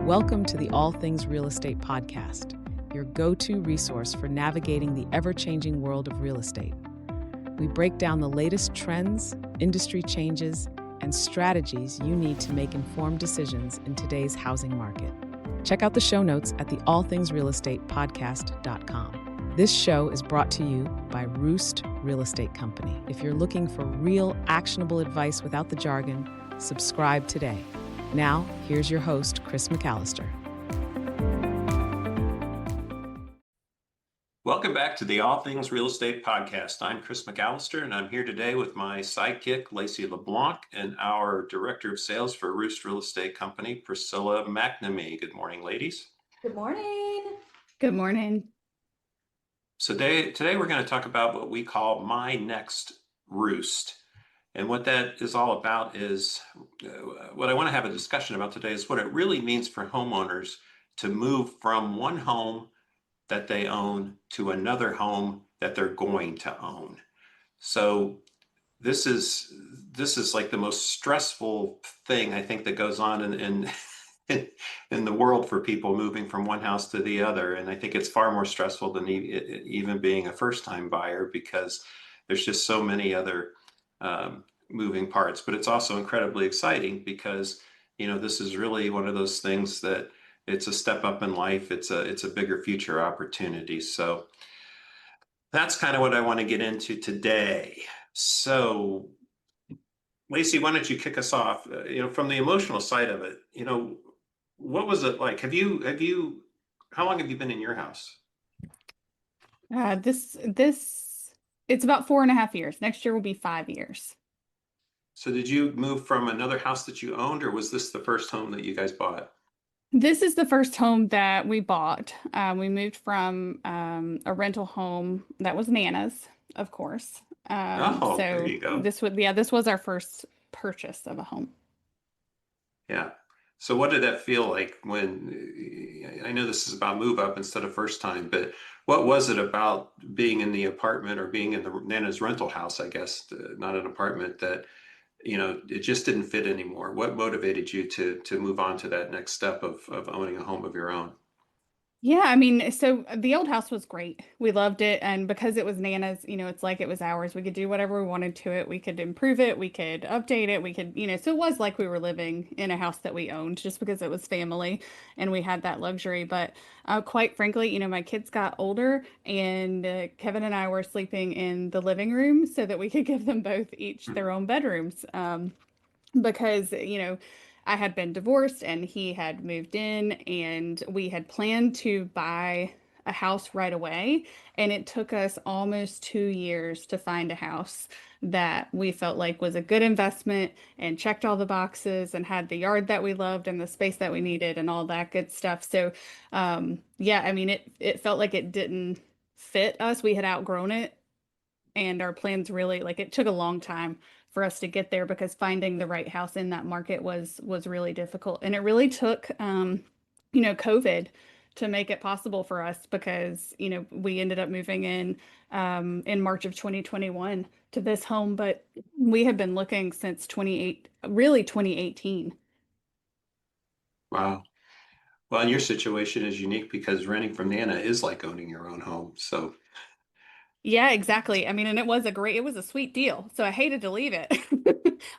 Welcome to the All Things Real Estate podcast, your go-to resource for navigating the ever-changing world of real estate. We break down the latest trends, industry changes, and strategies you need to make informed decisions in today's housing market. Check out the show notes at the allthingsrealestatepodcast.com. This show is brought to you by Roost Real Estate Company. If you're looking for real, actionable advice without the jargon, subscribe today. Now, here's your host, Chris McAllister. Welcome back to the All Things Real Estate Podcast. I'm Chris McAllister, and I'm here today with my sidekick, Lacey LeBlanc, and our Director of Sales for Roost Real Estate Company, Priscilla McNamee. Good morning, ladies. Good morning. Good morning. So today we're going to talk about what we call My Next ROOST. And what that is all about is, what I want to have a discussion about today is what it really means for homeowners to move from one home that they own to another home that they're going to own. So this is like the most stressful thing I think that goes on in the world for people moving from one house to the other. And I think it's far more stressful than even being a first-time buyer, because there's just so many other moving parts. But it's also incredibly exciting because, you know, this is really one of those things that it's a step up in life. It's a bigger future opportunity. So that's kind of what I want to get into today. So Lacey, why don't you kick us off? From the emotional side of it, what was it like? How long have you been in your house? It's about 4.5 years. Next year will be 5 years. So did you move from another house that you owned, or was this the first home that you guys bought? This is the first home that we bought. We moved from a rental home that was Nana's, of course. There you go. This was our first purchase of a home. Yeah. So what did that feel like when, I know this is about move up instead of first time, but what was it about being in the apartment or being in the Nana's rental house, I guess, not an apartment, that, it just didn't fit anymore? What motivated you to move on to that next step of owning a home of your own? Yeah, so the old house was great. We loved it. And because it was Nana's, it's like it was ours. We could do whatever we wanted to it. We could improve it. We could update it. We could, so it was like we were living in a house that we owned just because it was family and we had that luxury. But quite frankly, my kids got older, and Kevin and I were sleeping in the living room so that we could give them both each their own bedrooms. Because, I had been divorced and he had moved in, and we had planned to buy a house right away. And it took us almost 2 years to find a house that we felt like was a good investment and checked all the boxes and had the yard that we loved and the space that we needed and all that good stuff. So, it felt like it didn't fit us. We had outgrown it, and our plans really, it took a long time for us to get there, because finding the right house in that market was really difficult. And it really took, COVID to make it possible for us, because, we ended up moving in March of 2021 to this home, but we have been looking since 2018. Wow. Well, and your situation is unique because renting from Nana is like owning your own home. So Yeah, exactly. And it was a sweet deal. So I hated to leave it,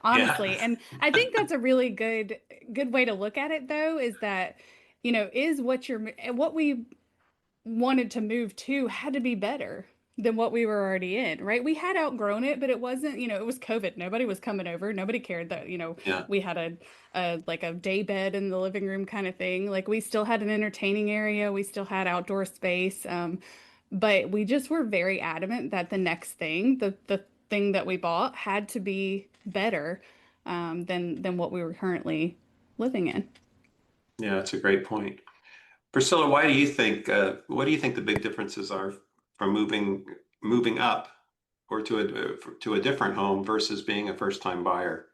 honestly. Yeah. And I think that's a really good way to look at it, though, is that, is what we wanted to move to had to be better than what we were already in, right? We had outgrown it, but it wasn't, it was COVID. Nobody was coming over. Nobody cared that, Yeah. we had a day bed in the living room kind of thing. Like, we still had an entertaining area. We still had outdoor space. But we just were very adamant that the next thing, the thing that we bought, had to be better than what we were currently living in. Yeah, that's a great point. Priscilla, what do you think the big differences are from moving up or to a different home versus being a first-time buyer?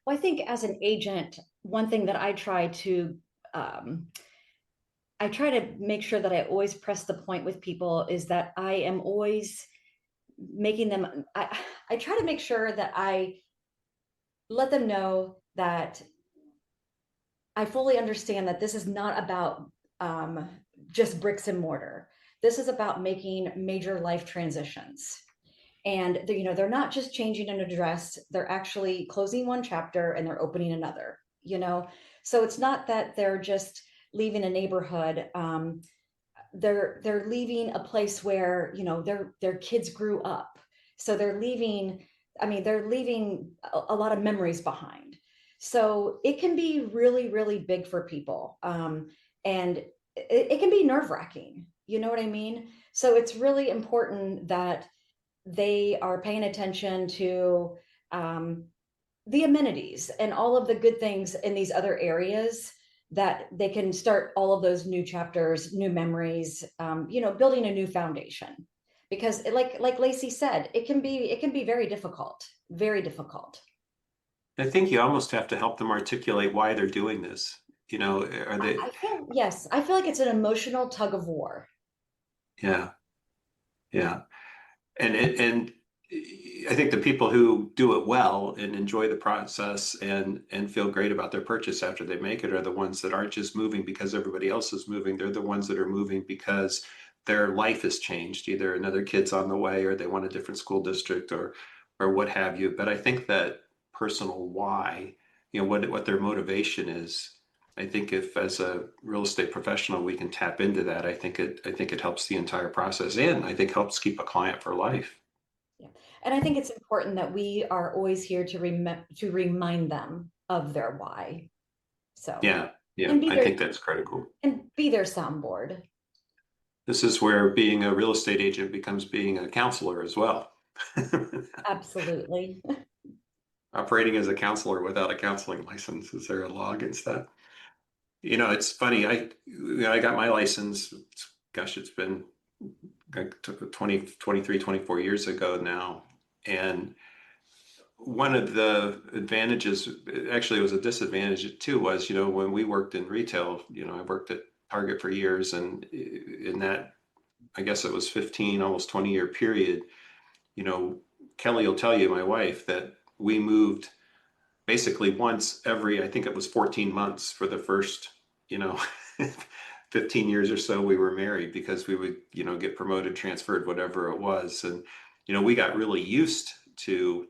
Well, I think as an agent, one thing that I try to make sure that I always press the point with people is that I am always making them, I try to make sure that I let them know that I fully understand that this is not about just bricks and mortar. This is about making major life transitions. And they're not just changing an address, they're actually closing one chapter and they're opening another, So it's not that they're just leaving a neighborhood. They're leaving a place where, their kids grew up. So they're leaving, they're leaving a lot of memories behind. So it can be really, really big for people. And it can be nerve-wracking, you know what I mean? So it's really important that they are paying attention to the amenities and all of the good things in these other areas, that they can start all of those new chapters, new memories, building a new foundation. Because like Lacey said, it can be very difficult, very difficult. I think you almost have to help them articulate why they're doing this. Are they? Yes, I feel like it's an emotional tug of war. Yeah, yeah. And I think the people who do it well and enjoy the process and feel great about their purchase after they make it are the ones that aren't just moving because everybody else is moving. They're the ones that are moving because their life has changed. Either another kid's on the way, or they want a different school district, or what have you. But I think that personal why, what their motivation is. I think if, as a real estate professional, we can tap into that, I think it helps the entire process, and I think helps keep a client for life. Yeah. And I think it's important that we are always here to remind them of their why. So Yeah, I think that's critical. And be their soundboard. This is where being a real estate agent becomes being a counselor as well. Absolutely. Operating as a counselor without a counseling license, is there a law against that? It's funny. I got my license, gosh, it's been like 23, 24 years ago now. And one of the advantages, actually it was a disadvantage too, was, when we worked in retail, I worked at Target for years, and in that, I guess it was 15, almost 20-year period, Kelly will tell you, my wife, that we moved basically once every, I think it was 14 months for the first, 15 years or so we were married, because we would, get promoted, transferred, whatever it was. And, we got really used to,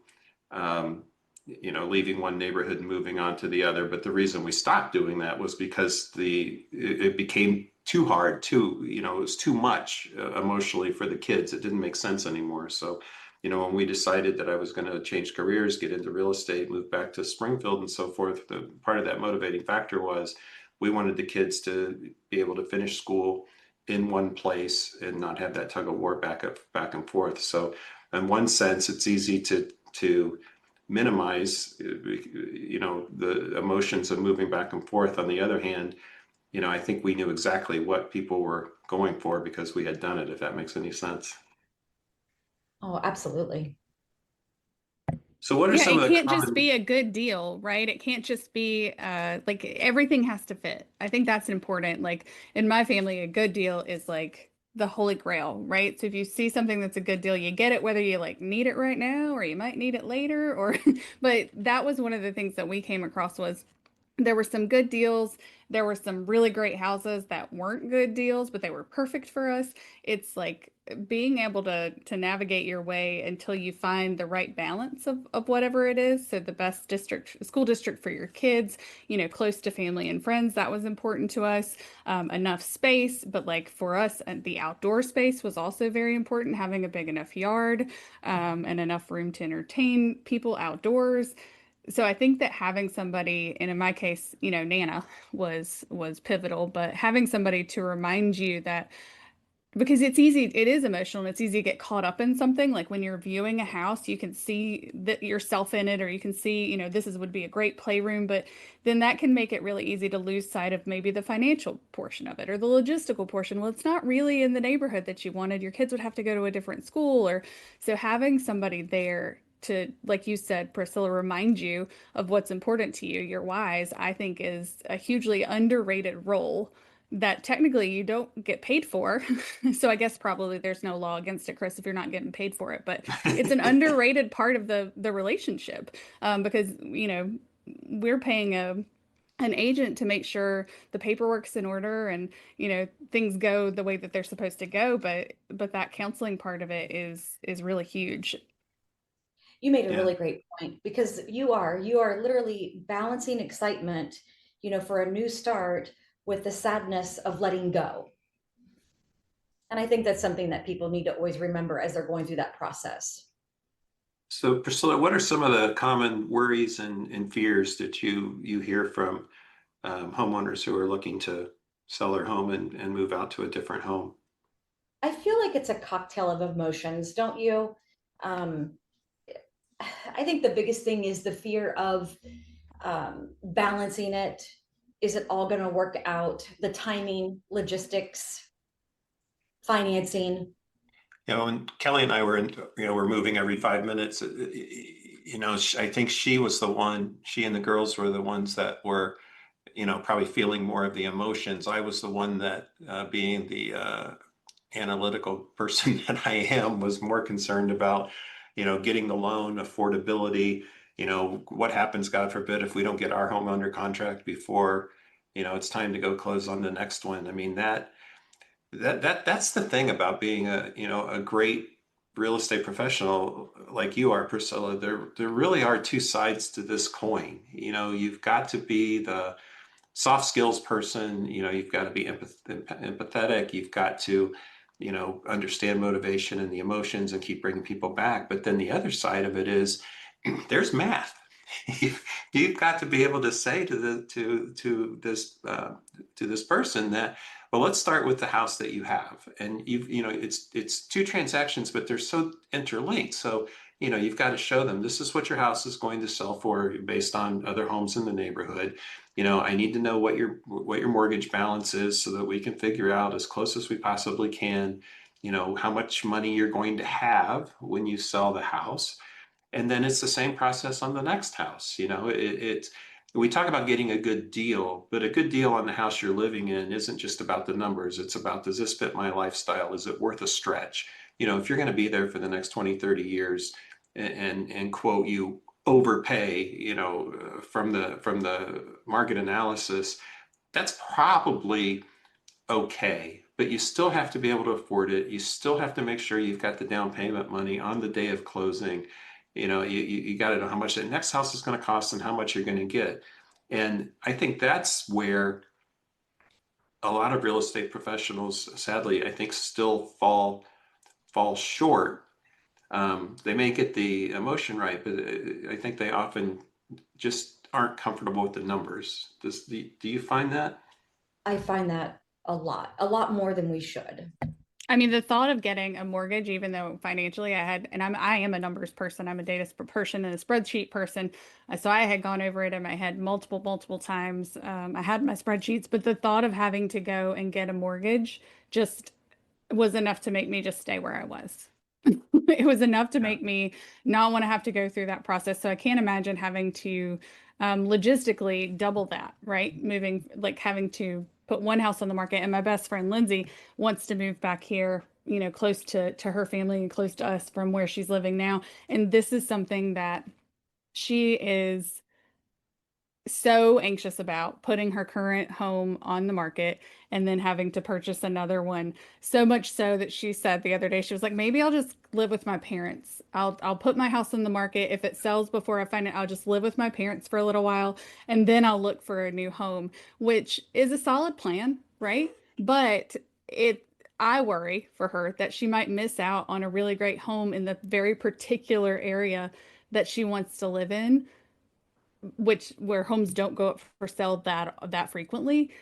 leaving one neighborhood and moving on to the other. But the reason we stopped doing that was because it became too hard, it was too much emotionally for the kids. It didn't make sense anymore. So, when we decided that I was going to change careers, get into real estate, move back to Springfield and so forth, part of that motivating factor was we wanted the kids to be able to finish school in one place and not have that tug of war back and forth. So in one sense, it's easy to minimize, the emotions of moving back and forth. On the other hand, I think we knew exactly what people were going for because we had done it, if that makes any sense. Oh, absolutely. So what are some of the it can't just be a good deal, right? It can't just be like everything has to fit. I think that's important. Like in my family, a good deal is like the holy grail, right? So if you see something that's a good deal, you get it whether you like need it right now or you might need it later, or but that was one of the things that we came across was there were some good deals. There were some really great houses that weren't good deals, but they were perfect for us. It's like being able to navigate your way until you find the right balance of whatever it is. So the best school district for your kids, close to family and friends, that was important to us. Enough space, but like for us, the outdoor space was also very important, having a big enough yard, and enough room to entertain people outdoors. So I think that having somebody, and in my case, Nana was pivotal, but having somebody to remind you that, because it is emotional and it's easy to get caught up in something. Like when you're viewing a house, you can see that yourself in it, or you can see, would be a great playroom, but then that can make it really easy to lose sight of maybe the financial portion of it or the logistical portion. Well, it's not really in the neighborhood that you wanted. Your kids would have to go to a different school, or so having somebody there to, like you said, Priscilla, remind you of what's important to you, your whys, I think is a hugely underrated role that technically you don't get paid for. So I guess probably there's no law against it, Chris, if you're not getting paid for it, but it's an underrated part of the relationship, because, we're paying a an agent to make sure the paperwork's in order and, things go the way that they're supposed to go. But that counseling part of it is really huge. You made a Yeah. really great point, because you are literally balancing excitement, for a new start with the sadness of letting go. And I think that's something that people need to always remember as they're going through that process. So Priscilla, what are some of the common worries and fears that you hear from homeowners who are looking to sell their home and move out to a different home? I feel like it's a cocktail of emotions, don't you? Um, I think the biggest thing is the fear of balancing it. Is it all going to work out? The timing, logistics, financing. When Kelly and I were we're moving every 5 minutes, I think she was the one, she and the girls were the ones that were, probably feeling more of the emotions. I was the one that, being the analytical person that I am, was more concerned about, getting the loan, affordability, what happens, God forbid, if we don't get our home under contract before, it's time to go close on the next one. I mean, that's the thing about being a great real estate professional like you are, Priscilla. There really are two sides to this coin. You've got to be the soft skills person. You've got to be empathetic. You've got to, understand motivation and the emotions and keep bringing people back. But then the other side of it is there's math. You've got to be able to say to this person that, well, let's start with the house that you have, and it's two transactions, but they're so interlinked. So you've got to show them this is what your house is going to sell for based on other homes in the neighborhood. I need to know what your mortgage balance is so that we can figure out as close as we possibly can, how much money you're going to have when you sell the house. And then it's the same process on the next house. We talk about getting a good deal, but a good deal on the house you're living in isn't just about the numbers. It's about, does this fit my lifestyle? Is it worth a stretch? If you're going to be there for the next 20, 30 years and quote, you overpay, from the market analysis, that's probably okay. But you still have to be able to afford it. You still have to make sure you've got the down payment money on the day of closing. You got to know how much the next house is going to cost and how much you're going to get. And I think that's where a lot of real estate professionals, sadly, I think still fall short. They may get the emotion right, but I think they often just aren't comfortable with the numbers. Do you find that? I find that a lot more than we should. I mean, the thought of getting a mortgage, even though financially I am a numbers person, I'm a data person and a spreadsheet person. So I had gone over it in my head multiple times. I had my spreadsheets, but the thought of having to go and get a mortgage just was enough to make me just stay where I was. It was enough to Yeah. make me not want to have to go through that process. So I can't imagine having to logistically double that, right? Moving, like having to put one house on the market. And my best friend Lindsay wants to move back here, close to her family and close to us from where she's living now. And this is something that she is so anxious about, putting her current home on the market and then having to purchase another one. So much so that she said the other day, she was like, maybe I'll just live with my parents. I'll put my house on the market. If it sells before I find it, I'll just live with my parents for a little while and then I'll look for a new home, which is a solid plan, right? But I worry for her that she might miss out on a really great home in the very particular area that she wants to live in, where homes don't go up for sale that frequently,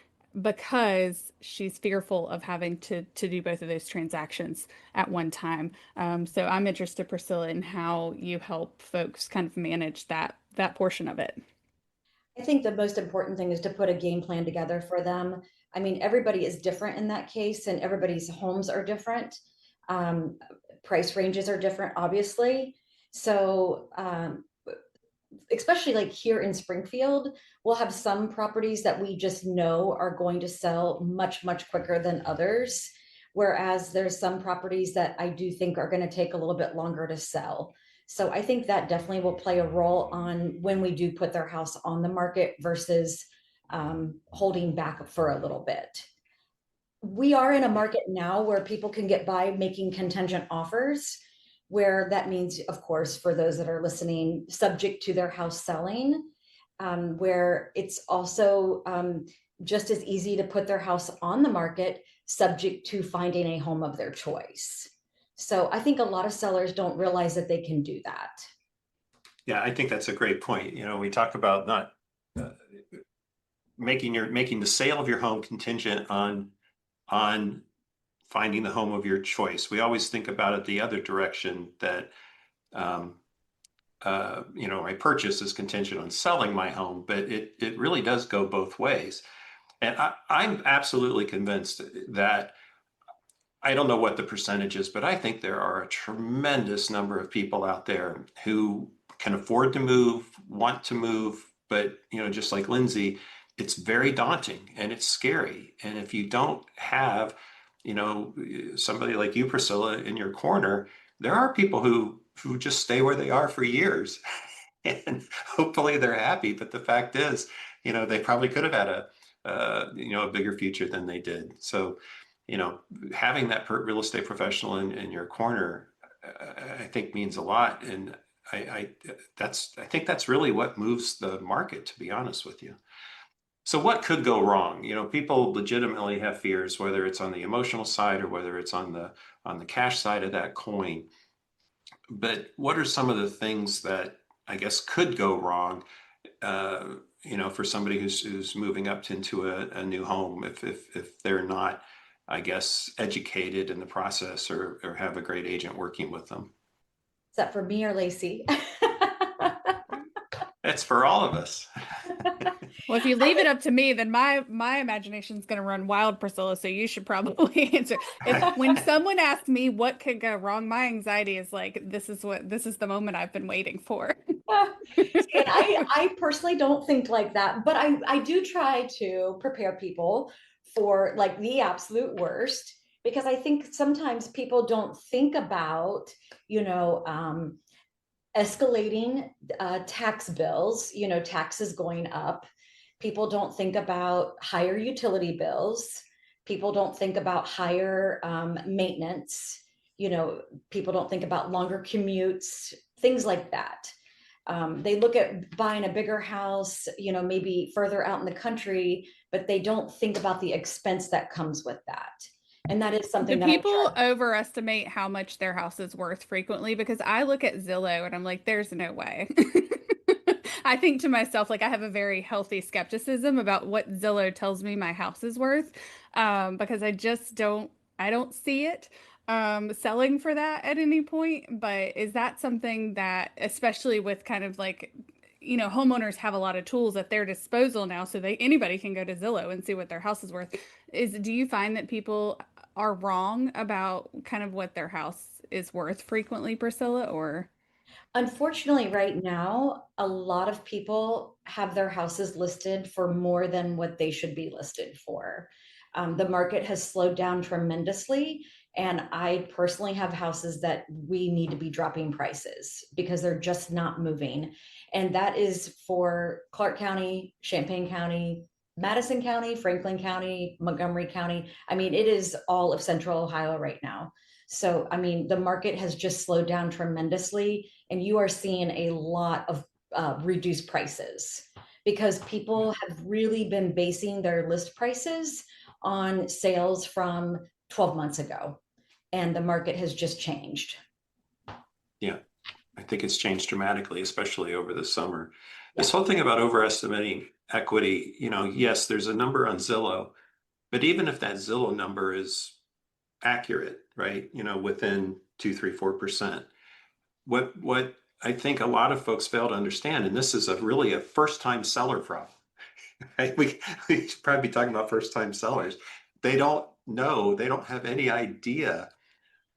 because she's fearful of having to do both of those transactions at one time. So I'm interested, Priscilla, in how you help folks kind of manage that portion of it. I think the most important thing is to put a game plan together for them. I mean, everybody is different in that case, and everybody's homes are different. Um, Price ranges are different, obviously. So, especially like here in Springfield, we'll have some properties that we just know are going to sell much quicker than others. Whereas there's some properties that I do think are going to take a little bit longer to sell. So I think that definitely will play a role on when we do put their house on the market versus holding back for a little bit. We are in a market now where people can get by making contingent offers, where that means, of course, for those that are listening, subject to their house selling, where it's also just as easy to put their house on the market, subject to finding a home of their choice. So I think a lot of sellers don't realize that they can do that. Yeah, I think that's a great point. We talk about not making the sale of your home contingent on finding the home of your choice. We always think about it the other direction, that my purchase is contingent on selling my home, but it really does go both ways. And I'm absolutely convinced that, I don't know what the percentage is, but I think there are a tremendous number of people out there who can afford to move, want to move, but just like Lindsay, it's very daunting and it's scary. And if you don't have, somebody like you, Priscilla, in your corner, there are people who just stay where they are for years and hopefully they're happy. But the fact is, they probably could have had a bigger future than they did. So, having that real estate professional in your corner, I think means a lot. And I think that's really what moves the market, to be honest with you. So what could go wrong? People legitimately have fears, whether it's on the emotional side or whether it's on the cash side of that coin. But what are some of the things that I guess could go wrong, for somebody who's moving up into a new home, if they're not, I guess, educated in the process or have a great agent working with them? Is that for me or Lacey? It's for all of us. Well, if you leave it up to me, then my imagination is going to run wild, Priscilla. So you should probably answer. When someone asks me what could go wrong, my anxiety is like, this is the moment I've been waiting for. And I personally don't think like that, but I do try to prepare people for like the absolute worst, because I think sometimes people don't think about, escalating tax bills, taxes going up. People don't think about higher utility bills. People don't think about higher maintenance. People don't think about longer commutes, things like that. They look at buying a bigger house, maybe further out in the country, but they don't think about the expense that comes with that. And that is something Do that people overestimate how much their house is worth frequently? Because I look at Zillow and I'm like, there's no way. I think to myself, like, I have a very healthy skepticism about what Zillow tells me my house is worth, because I don't see it selling for that at any point. But is that something that, especially with kind of like, homeowners have a lot of tools at their disposal now, so anybody can go to Zillow and see what their house is worth. Do you find that people are wrong about kind of what their house is worth frequently, Priscilla, or? Unfortunately, right now, a lot of people have their houses listed for more than what they should be listed for. The market has slowed down tremendously, and I personally have houses that we need to be dropping prices because they're just not moving. And that is for Clark County, Champaign County, Madison County, Franklin County, Montgomery County. I mean, it is all of Central Ohio right now. So, I mean, the market has just slowed down tremendously, and you are seeing a lot of reduced prices because people have really been basing their list prices on sales from 12 months ago, and the market has just changed. Yeah, I think it's changed dramatically, especially over the summer. Yeah. This whole thing about overestimating equity, yes, there's a number on Zillow, but even if that Zillow number is accurate, right, within 2, 3, 4%, what I think a lot of folks fail to understand, and this is really a first-time seller problem, right? We should probably be talking about first-time sellers. They don't know, they don't have any idea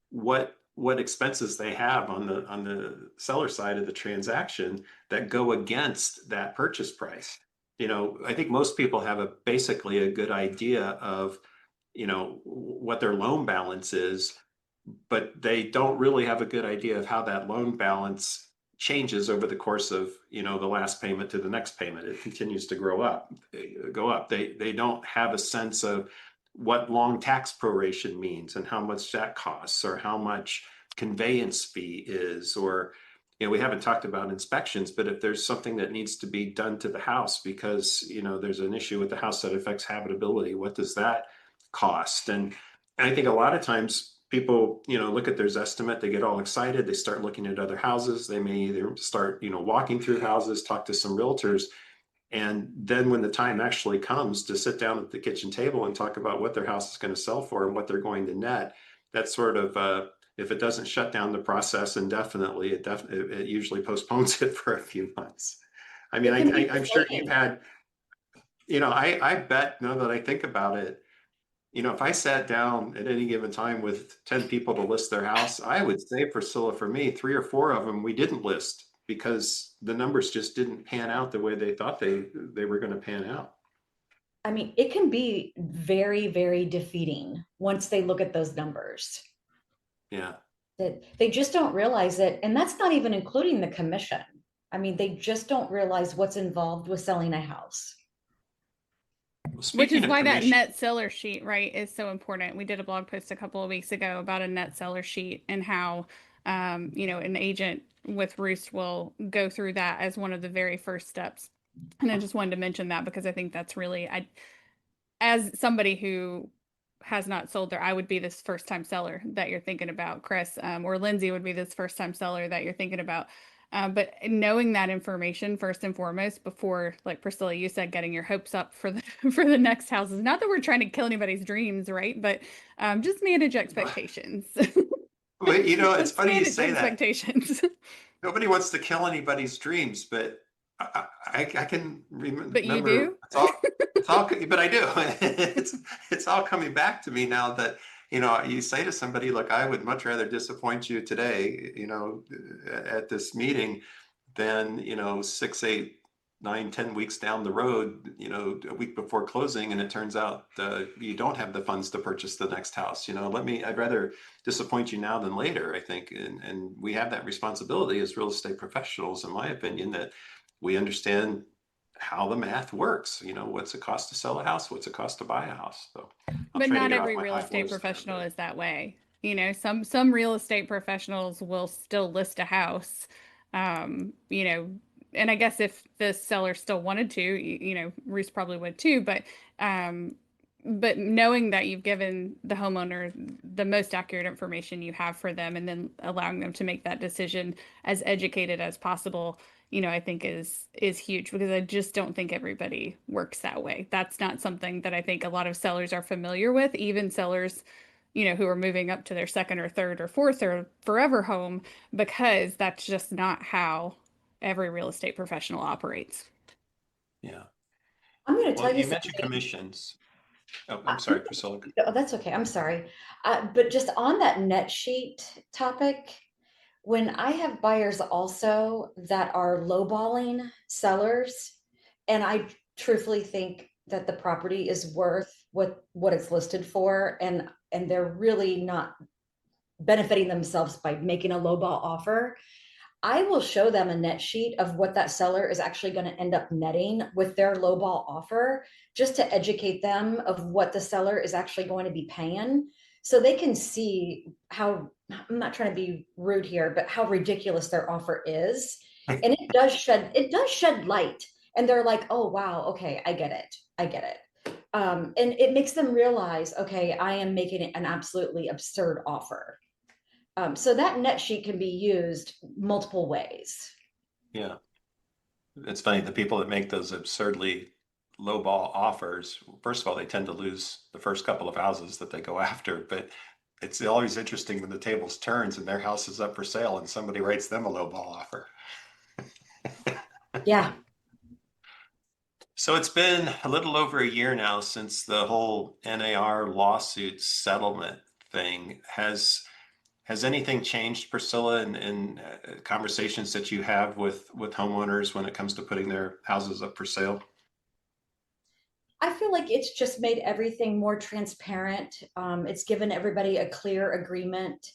what expenses they have on the seller side of the transaction that go against that purchase price. I think most people have basically a good idea of, what their loan balance is, but they don't really have a good idea of how that loan balance changes over the course of, the last payment to the next payment. It continues to go up. They don't have a sense of what long tax proration means and how much that costs, or how much conveyance fee is, or we haven't talked about inspections, but if there's something that needs to be done to the house because there's an issue with the house that affects habitability, what does that cost? And I think a lot of times people look at their estimate, they get all excited, they start looking at other houses, they may either start walking through houses, talk to some realtors, and then when the time actually comes to sit down at the kitchen table and talk about what their house is going to sell for and what they're going to net, that's sort of if it doesn't shut down the process indefinitely, it usually postpones it for a few months. I mean, I'm sure you've had, I bet, now that I think about it, if I sat down at any given time with 10 people to list their house, I would say, Priscilla, for me, 3 or 4 of them we didn't list because the numbers just didn't pan out the way they thought they were going to pan out. I mean, it can be very, very defeating once they look at those numbers. Yeah. That they just don't realize it. And that's not even including the commission. I mean, they just don't realize what's involved with selling a house. Which is why that net seller sheet, right, is so important. We did a blog post a couple of weeks ago about a net seller sheet and how, an agent with Roost will go through that as one of the very first steps. And I just wanted to mention that because I think that's really, as somebody who has not sold there, I would be this first time seller that you're thinking about, Chris, or Lindsay would be this first time seller that you're thinking about. But knowing that information first and foremost before, like Priscilla, you said, getting your hopes up for the for the next houses. Not that we're trying to kill anybody's dreams, right? But just manage expectations. Well, it's funny you say expectations. That. Nobody wants to kill anybody's dreams, but I can remember. But you do. It's all. But I do. It's all coming back to me now that. You say to somebody, look, I would much rather disappoint you today, at this meeting than, 6, 8, 9, 10 weeks down the road, a week before closing, and it turns out you don't have the funds to purchase the next house. I'd rather disappoint you now than later, I think. And we have that responsibility as real estate professionals, in my opinion, that we understand how the math works. What's it cost to sell a house? What's it cost to buy a house? So, but not every real estate professional is that way. Some real estate professionals will still list a house, and I guess if the seller still wanted to, Roost probably would too, but knowing that you've given the homeowner the most accurate information you have for them and then allowing them to make that decision as educated as possible, I think is huge, because I just don't think everybody works that way. That's not something that I think a lot of sellers are familiar with, even sellers, who are moving up to their second or third or fourth or forever home, because that's just not how every real estate professional operates. Yeah. I'm going to tell you mentioned commissions. Oh, I'm sorry, Priscilla. Oh, that's okay. I'm sorry. But just on that net sheet topic, when I have buyers also that are lowballing sellers, and I truthfully think that the property is worth what it's listed for, and they're really not benefiting themselves by making a lowball offer, I will show them a net sheet of what that seller is actually going to end up netting with their lowball offer, just to educate them of what the seller is actually going to be paying, so they can see how, I'm not trying to be rude here, but how ridiculous their offer is. And it does shed light. And they're like, oh, wow, okay, I get it. And it makes them realize, okay, I am making an absolutely absurd offer. So that net sheet can be used multiple ways. Yeah. It's funny, the people that make those absurdly lowball offers, first of all, they tend to lose the first couple of houses that they go after, but it's always interesting when the tables turns and their house is up for sale and somebody writes them a lowball offer. Yeah. So it's been a little over a year now since the whole NAR lawsuit settlement thing. Has anything changed, Priscilla, in conversations that you have with homeowners when it comes to putting their houses up for sale? I feel like it's just made everything more transparent. It's given everybody a clear agreement.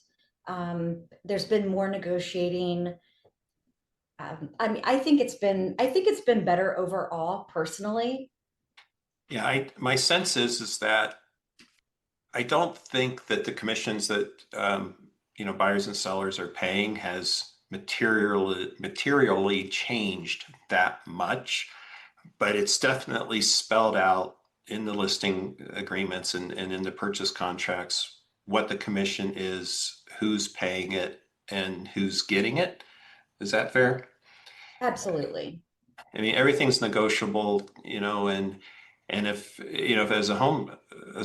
There's been more negotiating. I mean, I think it's been better overall personally. Yeah, my sense is that I don't think that the commissions that buyers and sellers are paying has materially changed that much, but it's definitely spelled out in the listing agreements and in the purchase contracts what the commission is, who's paying it, and who's getting it. Is that fair? Absolutely. I mean, everything's negotiable, and if, if as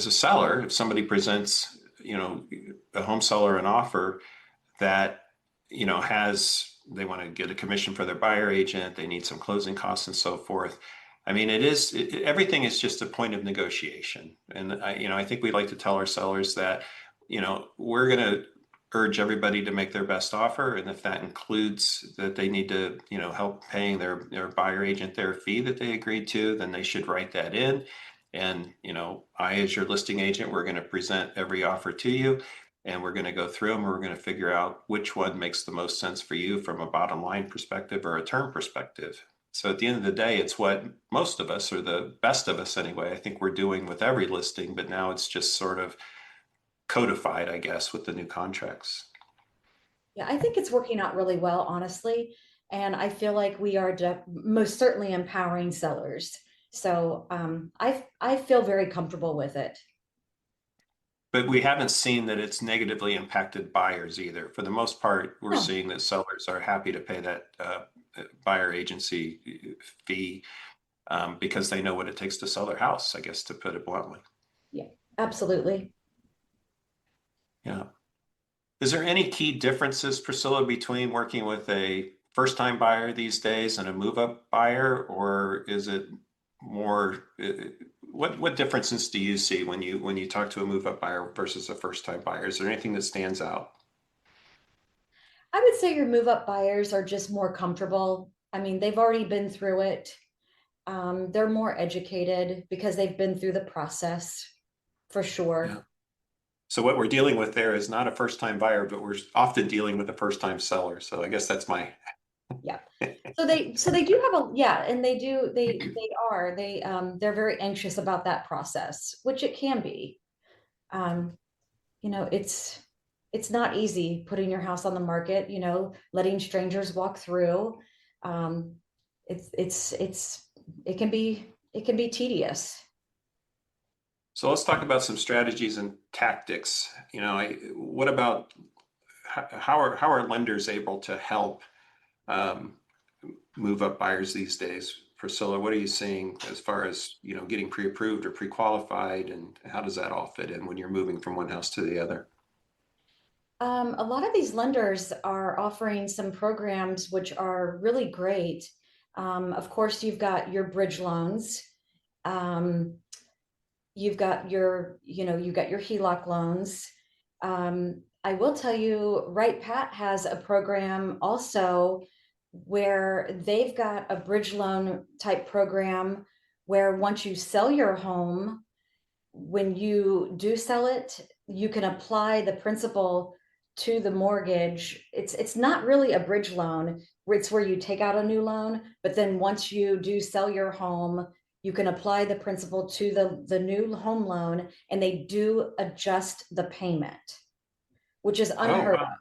a seller, if somebody presents, a home seller an offer that, they want to get a commission for their buyer agent, they need some closing costs and so forth. I mean, everything is just a point of negotiation. And I think we like to tell our sellers that, we're going to urge everybody to make their best offer. And if that includes that they need to, help paying their buyer agent their fee that they agreed to, then they should write that in. And, I, as your listing agent, we're going to present every offer to you, and we're going to go through them. We're going to figure out which one makes the most sense for you from a bottom line perspective or a term perspective. So at the end of the day, it's what most of us, or the best of us anyway, I think we're doing with every listing, but now it's just sort of codified, I guess, with the new contracts. Yeah, I think it's working out really well, honestly. And I feel like we are most certainly empowering sellers. So I feel very comfortable with it. But we haven't seen that it's negatively impacted buyers either. For the most part, we're No, seeing that sellers are happy to pay that buyer agency fee because they know what it takes to sell their house, I guess, to put it bluntly. yeah, absolutely. Yeah. Is there any key differences, Priscilla, between working with a first-time buyer these days and a move-up buyer, or is it more? What differences do you see when you talk to a move-up buyer versus a first-time buyer? Is there anything that stands out? I would say your move up buyers are just more comfortable. I mean, they've already been through it. They're more educated because they've been through the process for Yeah. sure. So what we're dealing with there is not a first-time buyer, but we're often dealing with a first-time seller. So I guess that's my. Yeah. So they do have a, yeah, and they're very anxious about that process, which it can be. Um, it's not easy putting your house on the market, letting strangers walk through. Um, it's it can be tedious. So let's talk about some strategies and tactics. What about how are lenders able to help um, move up buyers these days? Priscilla, what are you seeing as far as, getting pre-approved or pre-qualified, and how does that all fit in when you're moving from one house to the other? A lot of these lenders are offering some programs which are really great. Of course, you've got your bridge loans. Um, you've got your HELOC loans. I will tell you, Right Pat has a program also where they've got a bridge loan type program where once you sell your home, when you do sell it, you can apply the principal to the mortgage. It's not really a bridge loan. It's where you take out a new loan, but then once you do sell your home, you can apply the principal to the new home loan, and they do adjust the payment, which is Oh, unheard wow. of.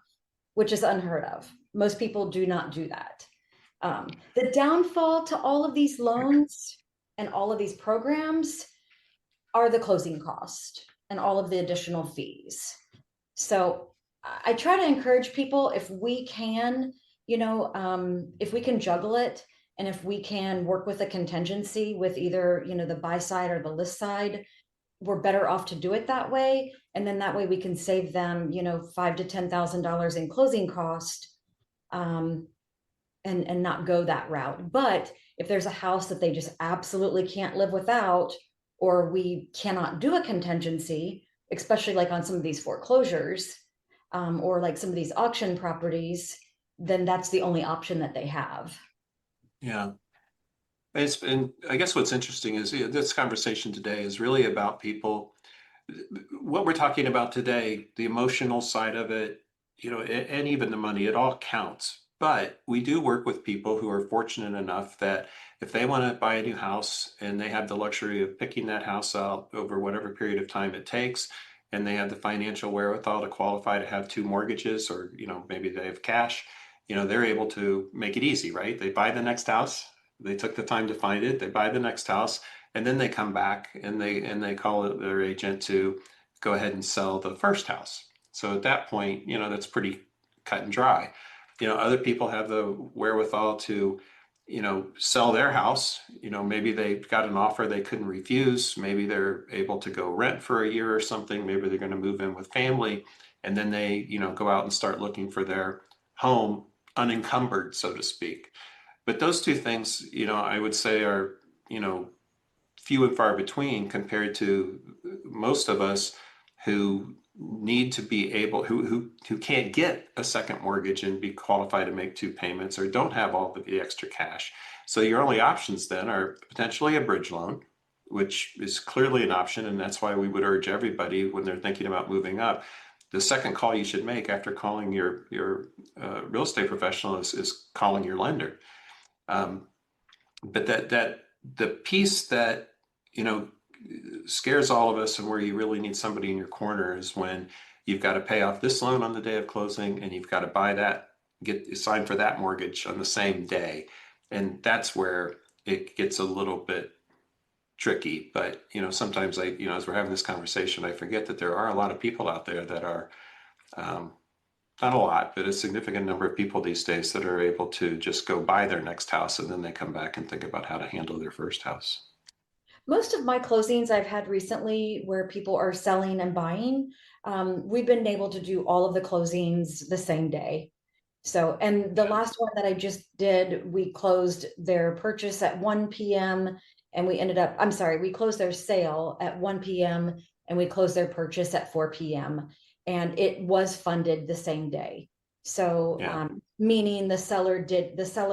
Which is unheard of. Most people do not do that. The downfall to all of these loans and all of these programs are the closing cost and all of the additional fees. So I try to encourage people, if we can, if we can juggle it, and if we can work with a contingency with either, the buy side or the list side, we're better off to do it that way. And then that way we can save them, $5,000 to $10,000 in closing cost, um, and not go that route. But if there's a house that they just absolutely can't live without, or we cannot do a contingency, especially like on some of these foreclosures, or like some of these auction properties, then that's the only option that they have. Yeah. And I guess what's interesting is, this conversation today is really about people. What we're talking about today, the emotional side of it, and even the money, it all counts. But we do work with people who are fortunate enough that if they want to buy a new house and they have the luxury of picking that house out over whatever period of time it takes, and they have the financial wherewithal to qualify to have two mortgages, or, maybe they have cash, they're able to make it easy, right? They buy the next house. They took the time to find it. They buy the next house, and then they come back and they call it their agent to go ahead and sell the first house. So at that point, that's pretty cut and dry. Other people have the wherewithal to, sell their house. Maybe they got an offer they couldn't refuse. Maybe they're able to go rent for a year or something. Maybe they're going to move in with family, and then they, go out and start looking for their home unencumbered, so to speak. But those two things, I would say are, few and far between compared to most of us who need to be able, who can't get a second mortgage and be qualified to make two payments, or don't have all of the extra cash. So your only options then are potentially a bridge loan, which is clearly an option, and that's why we would urge everybody when they're thinking about moving up, the second call you should make after calling your real estate professional is calling your lender. But that the piece that scares all of us, and where you really need somebody in your corner, is when you've got to pay off this loan on the day of closing, and you've got to buy that, get signed for that mortgage on the same day. And that's where it gets a little bit tricky. But sometimes as we're having this conversation, I forget that there are a lot of people out there that are not a lot, but a significant number of people these days that are able to just go buy their next house, and then they come back and think about how to handle their first house. Most of my closings I've had recently where people are selling and buying, we've been able to do all of the closings the same day. So, and the last one that I just did, we closed their purchase at 1 p.m. and we closed their sale at 1 p.m. and we closed their purchase at 4 p.m. and it was funded the same day. So, meaning the seller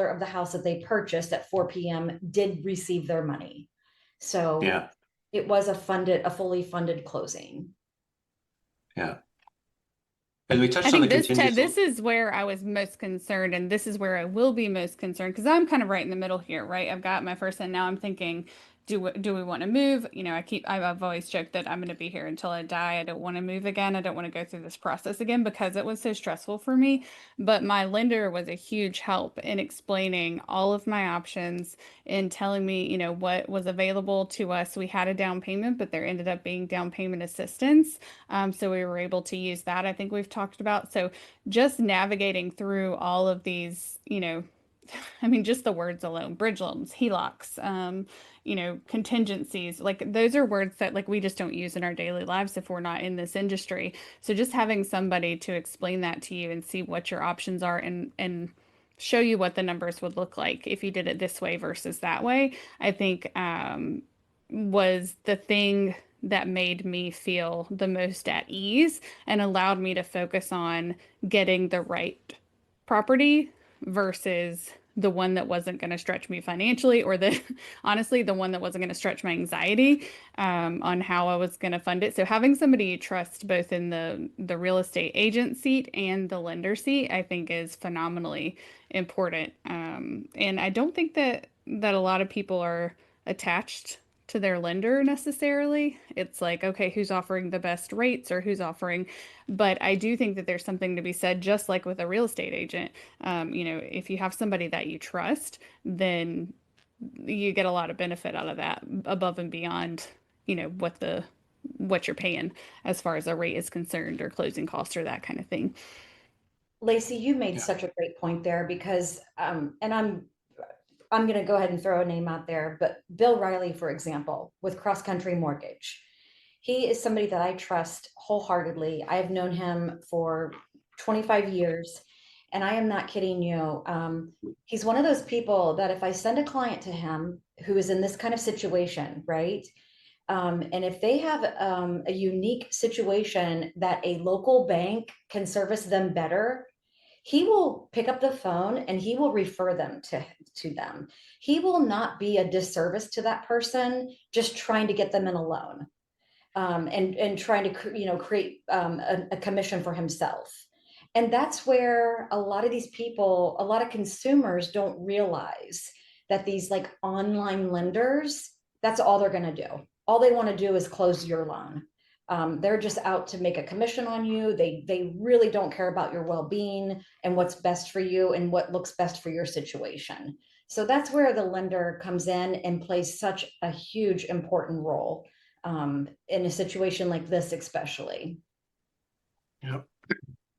of the house that they purchased at 4 p.m. did receive their money. So it was a fully funded closing. Yeah. And we touched I on the think contingency. this is where I was most concerned, and this is where I will be most concerned, because I'm kind of right in the middle here, right? I've got my first, and now I'm thinking, do we want to move? I've always joked that I'm going to be here until I die. I don't want to move again. I don't want to go through this process again because it was so stressful for me. But my lender was a huge help in explaining all of my options, in telling me, what was available to us. We had a down payment, but there ended up being down payment assistance. So we were able to use that. I think we've talked about. So just navigating through all of these, just the words alone, bridge loans, HELOCs, contingencies, like those are words that like we just don't use in our daily lives if we're not in this industry. So just having somebody to explain that to you and see what your options are, and show you what the numbers would look like if you did it this way versus that way, I think was the thing that made me feel the most at ease and allowed me to focus on getting the right property versus the one that wasn't going to stretch me financially, or honestly, the one that wasn't going to stretch my anxiety on how I was going to fund it. So having somebody you trust both in the real estate agent seat and the lender seat, I think is phenomenally important. And I don't think that a lot of people are attached to their lender necessarily. It's like, okay, who's offering the best rates or who's offering, but I do think that there's something to be said, just like with a real estate agent. If you have somebody that you trust, then you get a lot of benefit out of that above and beyond, what you're paying as far as a rate is concerned, or closing costs, or that kind of thing. Lacey, you made such a great point there, because, and I'm going to go ahead and throw a name out there, but Bill Riley, for example, with Cross Country Mortgage, he is somebody that I trust wholeheartedly. I've known him for 25 years, and I am not kidding you. He's one of those people that if I send a client to him who is in this kind of situation, right? And if they have a unique situation that a local bank can service them better, he will pick up the phone and he will refer them to them. He will not be a disservice to that person just trying to get them in a loan, and trying to create a commission for himself. And that's where a lot of these people, a lot of consumers don't realize that these like online lenders, that's all they're going to do. All they want to do is close your loan. They're just out to make a commission on you. They really don't care about your well-being and what's best for you and what looks best for your situation. So that's where the lender comes in and plays such a huge, important role in a situation like this, especially. Yep.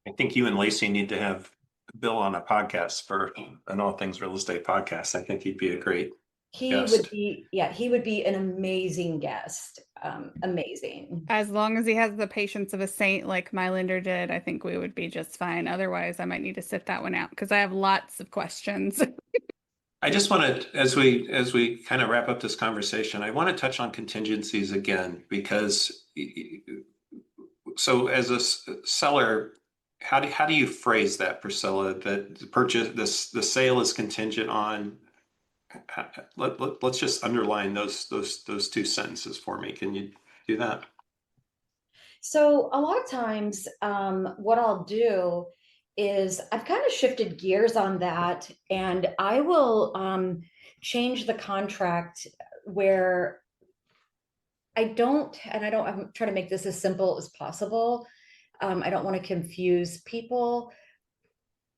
I think you and Lacey need to have Bill on a podcast for an all things real estate podcast. I think he'd be a great guest. He would be an amazing guest. Amazing. As long as he has the patience of a saint like my lender did, I think we would be just fine. Otherwise, I might need to sit that one out because I have lots of questions. I just want to, as we kind of wrap up this conversation, I want to touch on contingencies again, because so as a seller, how do you phrase that, Priscilla, that the sale is contingent on? Let's just underline those two sentences for me. Can you do that? So a lot of times, what I'll do is I've kind of shifted gears on that, and I will change the contract where I'm trying to make this as simple as possible. I don't want to confuse people.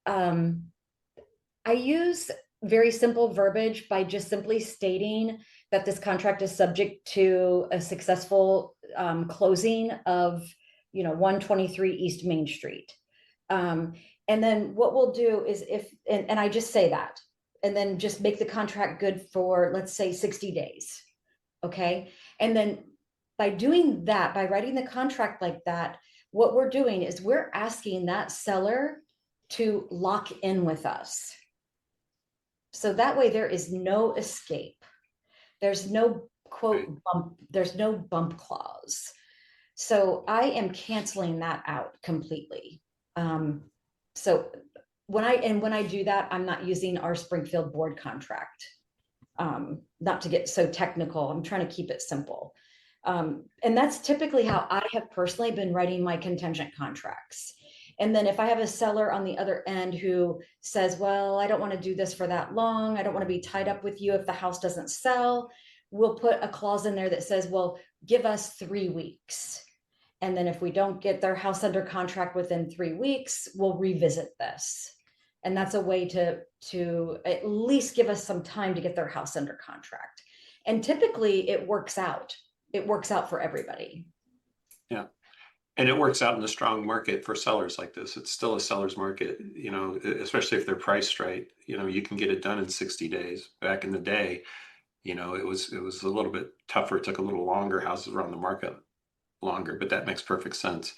I use very simple verbiage by just simply stating that this contract is subject to a successful closing of 123 East Main Street. And then what we'll do is and I just say that, and then just make the contract good for, let's say, 60 days. Okay. And then by doing that, by writing the contract like that, what we're doing is we're asking that seller to lock in with us. So that way there is no escape. There's no bump. There's no bump clause. So I am canceling that out completely. So when I do that, I'm not using our Springfield board contract. Not to get so technical, I'm trying to keep it simple. And that's typically how I have personally been writing my contingent contracts. And then if I have a seller on the other end who says, well, I don't want to do this for that long, I don't want to be tied up with you if the house doesn't sell, we'll put a clause in there that says, well, give us 3 weeks. And then if we don't get their house under contract within 3 weeks, we'll revisit this. And that's a way to at least give us some time to get their house under contract. And typically it works out. It works out for everybody. Yeah. And it works out in a strong market for sellers like this. It's still a seller's market, especially if they're priced right. You can get it done in 60 days. Back in the day, it was a little bit tougher. It took a little longer. Houses were on the market longer, but that makes perfect sense.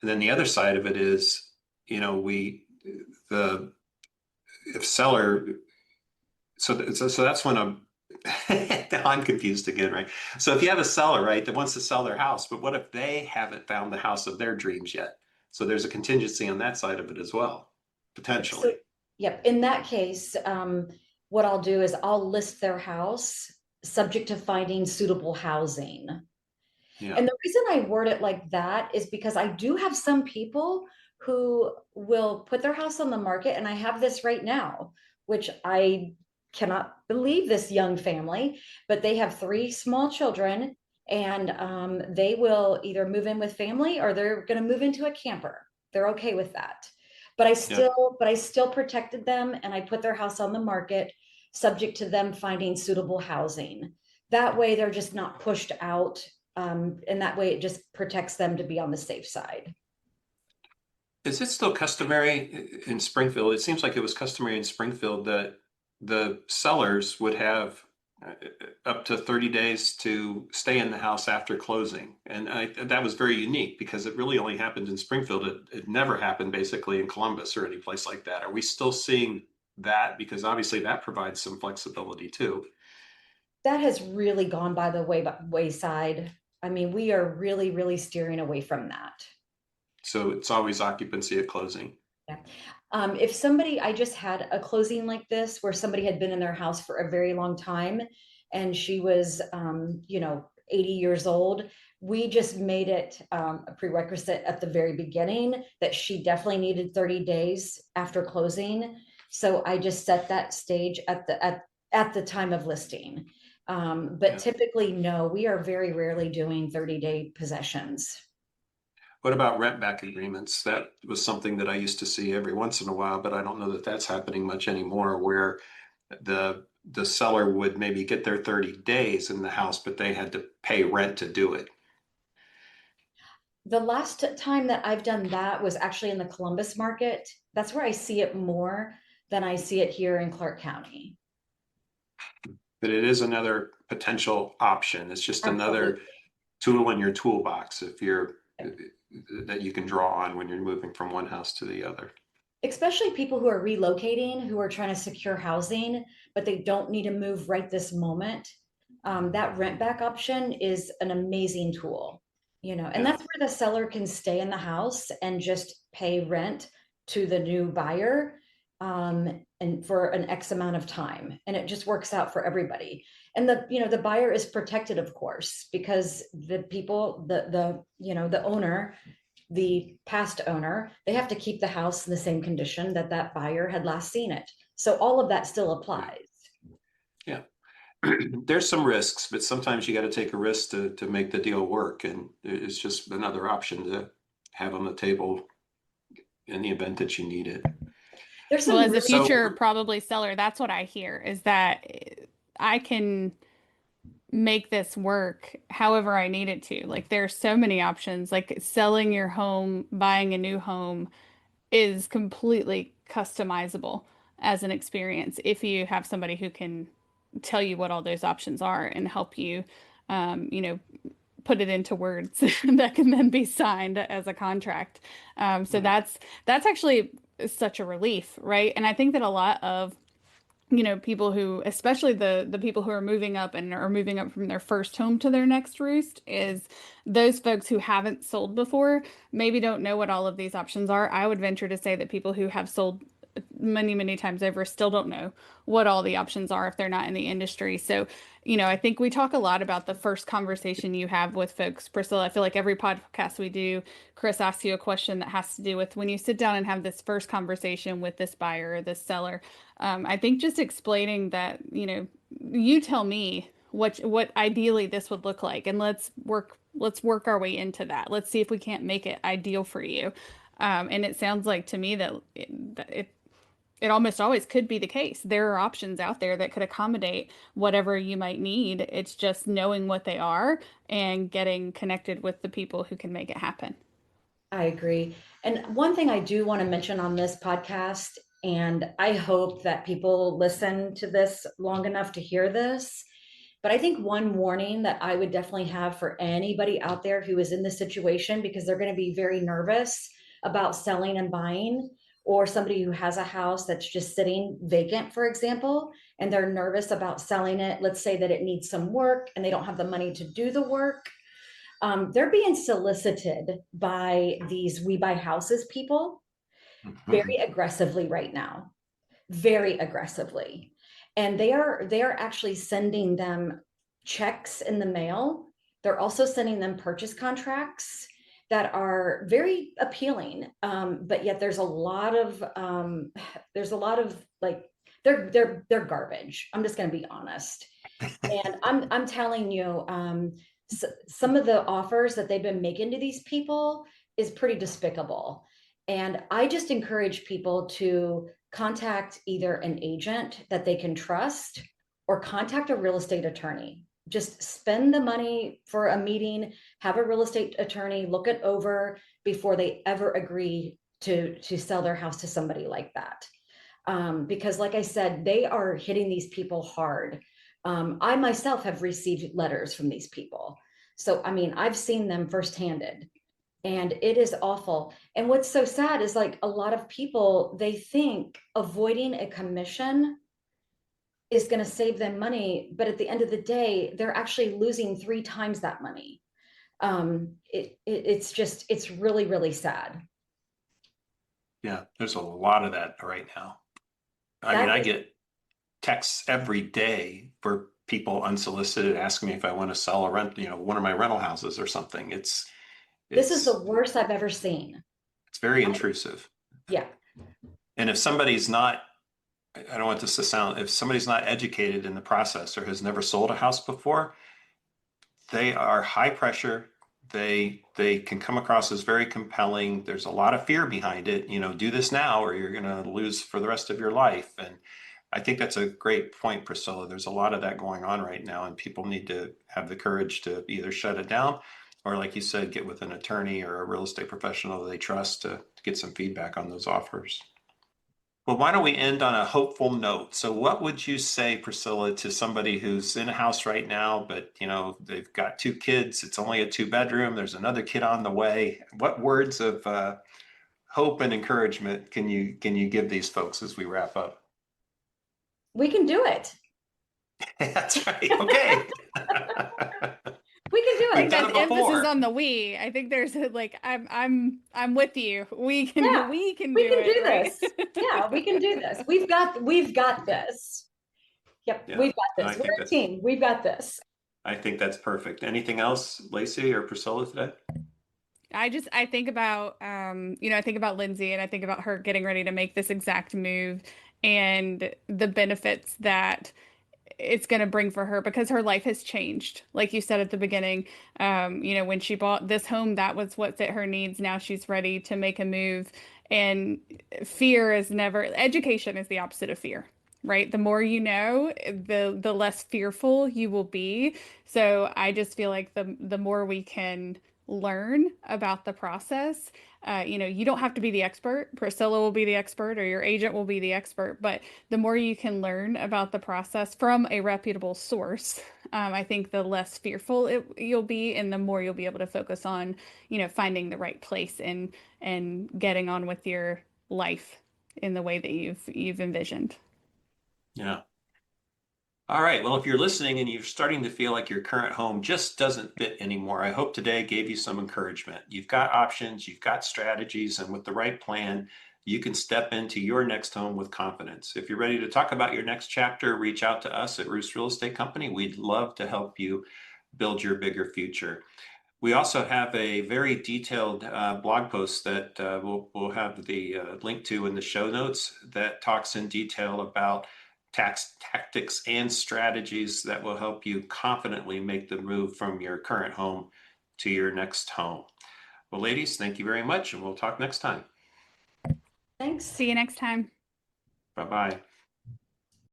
And then the other side of it is, if seller, so that's when I'm confused again, right? So if you have a seller, right, that wants to sell their house, but what if they haven't found the house of their dreams yet? So there's a contingency on that side of it as well, potentially. Yep. In that case, what I'll do is I'll list their house subject to finding suitable housing. Yeah. And the reason I word it like that is because I do have some people who will put their house on the market, and I have this right now, which I cannot believe, this young family, but they have 3 small children, and they will either move in with family or they're going to move into a camper. They're okay with that. But I still protected them, and I put their house on the market subject to them finding suitable housing. That way they're just not pushed out. And that way it just protects them to be on the safe side. Is it still customary in Springfield? It seems like it was customary in Springfield that the sellers would have up to 30 days to stay in the house after closing. And that was very unique because it really only happened in Springfield. It never happened basically in Columbus or any place like that. Are we still seeing that? Because obviously that provides some flexibility too. That has really gone by the wayside. I mean, we are really, really steering away from that. So it's always occupancy at closing. Yeah. I just had a closing like this where somebody had been in their house for a very long time, and she was, 80 years old. We just made it a prerequisite at the very beginning that she definitely needed 30 days after closing. So I just set that stage at the time of listing. But typically, no, we are very rarely doing 30-day possessions. What about rent back agreements? That was something that I used to see every once in a while, but I don't know that that's happening much anymore, where the seller would maybe get their 30 days in the house, but they had to pay rent to do it. The last time that I've done that was actually in the Columbus market. That's where I see it more than I see it here in Clark County. But it is another potential option. It's just another tool in your toolbox that you can draw on when you're moving from one house to the other. Especially people who are relocating, who are trying to secure housing, but they don't need to move right this moment. That rent back option is an amazing tool, and that's where the seller can stay in the house and just pay rent to the new buyer, and for an X amount of time. And it just works out for everybody. And the buyer is protected, of course, because the people, the owner, the past owner, they have to keep the house in the same condition that buyer had last seen it. So all of that still applies. Yeah. There's some risks, but sometimes you got to take a risk to make the deal work. And it's just another option to have on the table in the event that you need it. There's some Well, as a future probably seller, that's what I hear, is that I can make this work however I need it to. Like, there's so many options. Like, selling your home, buying a new home is completely customizable as an experience if you have somebody who can tell you what all those options are and help you, put it into words that can then be signed as a contract. So that's actually such a relief, right? And I think that a lot of people who, especially the people who are moving up and are moving up from their first home to their next roost, is those folks who haven't sold before maybe don't know what all of these options are. I would venture to say that people who have sold many, many times over still don't know what all the options are if they're not in the industry. So, I think we talk a lot about the first conversation you have with folks. Priscilla, I feel like every podcast we do, Chris asks you a question that has to do with when you sit down and have this first conversation with this buyer or this seller. I think just explaining that, you tell me what ideally this would look like, and let's work our way into that. Let's see if we can't make it ideal for you. And it sounds like to me that it almost always could be the case. There are options out there that could accommodate whatever you might need. It's just knowing what they are and getting connected with the people who can make it happen. I agree. And one thing I do want to mention on this podcast, and I hope that people listen to this long enough to hear this, but I think one warning that I would definitely have for anybody out there who is in this situation, because they're going to be very nervous about selling and buying, or somebody who has a house that's just sitting vacant, for example, and they're nervous about selling it. Let's say that it needs some work and they don't have the money to do the work. They're being solicited by these We Buy Houses people very aggressively right now, very aggressively. And they are actually sending them checks in the mail. They're also sending them purchase contracts that are very appealing. But yet there's a lot of like, they're garbage. I'm just going to be honest. And I'm telling you, some of the offers that they've been making to these people is pretty despicable. And I just encourage people to contact either an agent that they can trust or contact a real estate attorney. Just spend the money for a meeting, have a real estate attorney look it over before they ever agree to sell their house to somebody like that. Because like I said, they are hitting these people hard. I myself have received letters from these people. So, I mean, I've seen them firsthand, and it is awful. And what's so sad is, like, a lot of people, they think avoiding a commission is going to save them money. But at the end of the day, they're actually losing 3 times that money. It's really, really sad. Yeah, there's a lot of that right now. I mean, I get texts every day for people unsolicited asking me if I want to sell a rent, one of my rental houses or something. This is the worst I've ever seen. It's very intrusive. Yeah. And if somebody's not, I don't want this to sound, if somebody's not educated in the process or has never sold a house before, they are high pressure. They can come across as very compelling. There's a lot of fear behind it. Do this now or you're going to lose for the rest of your life. And I think that's a great point, Priscilla. There's a lot of that going on right now, and people need to have the courage to either shut it down or, like you said, get with an attorney or a real estate professional they trust to get some feedback on those offers. Well, why don't we end on a hopeful note? So what would you say, Priscilla, to somebody who's in a house right now, but they've got 2 kids, it's only a 2-bedroom, there's another kid on the way. What words of hope and encouragement can you give these folks as we wrap up? We can do it. That's right. Okay. We can do it. We've done it before. Emphasis on the we. I think there's I'm with you. We can do it, right? this. Yeah, we can do this. We've got this. Yep, Yeah, we've got this. We're a team. We've got this. I think that's perfect. Anything else, Lacey or Priscilla, today? I think about I think about Lindsay, and I think about her getting ready to make this exact move and the benefits that it's going to bring for her, because her life has changed. Like you said at the beginning, when she bought this home, that was what fit her needs. Now she's ready to make a move, and education is the opposite of fear, right? The more you know, the less fearful you will be. So I just feel like the more we can learn about the process, you don't have to be the expert. Priscilla will be the expert, or your agent will be the expert, but the more you can learn about the process from a reputable source, I think the less fearful you'll be, and the more you'll be able to focus on, finding the right place and getting on with your life in the way that you've envisioned. Yeah. All right. Well, if you're listening and you're starting to feel like your current home just doesn't fit anymore, I hope today gave you some encouragement. You've got options, you've got strategies, and with the right plan, you can step into your next home with confidence. If you're ready to talk about your next chapter, reach out to us at Roost Real Estate Company. We'd love to help you build your bigger future. We also have a very detailed blog post that we'll have the link to in the show notes that talks in detail about tax tactics and strategies that will help you confidently make the move from your current home to your next home. Well, ladies, thank you very much, and we'll talk next time. Thanks. See you next time. Bye-bye.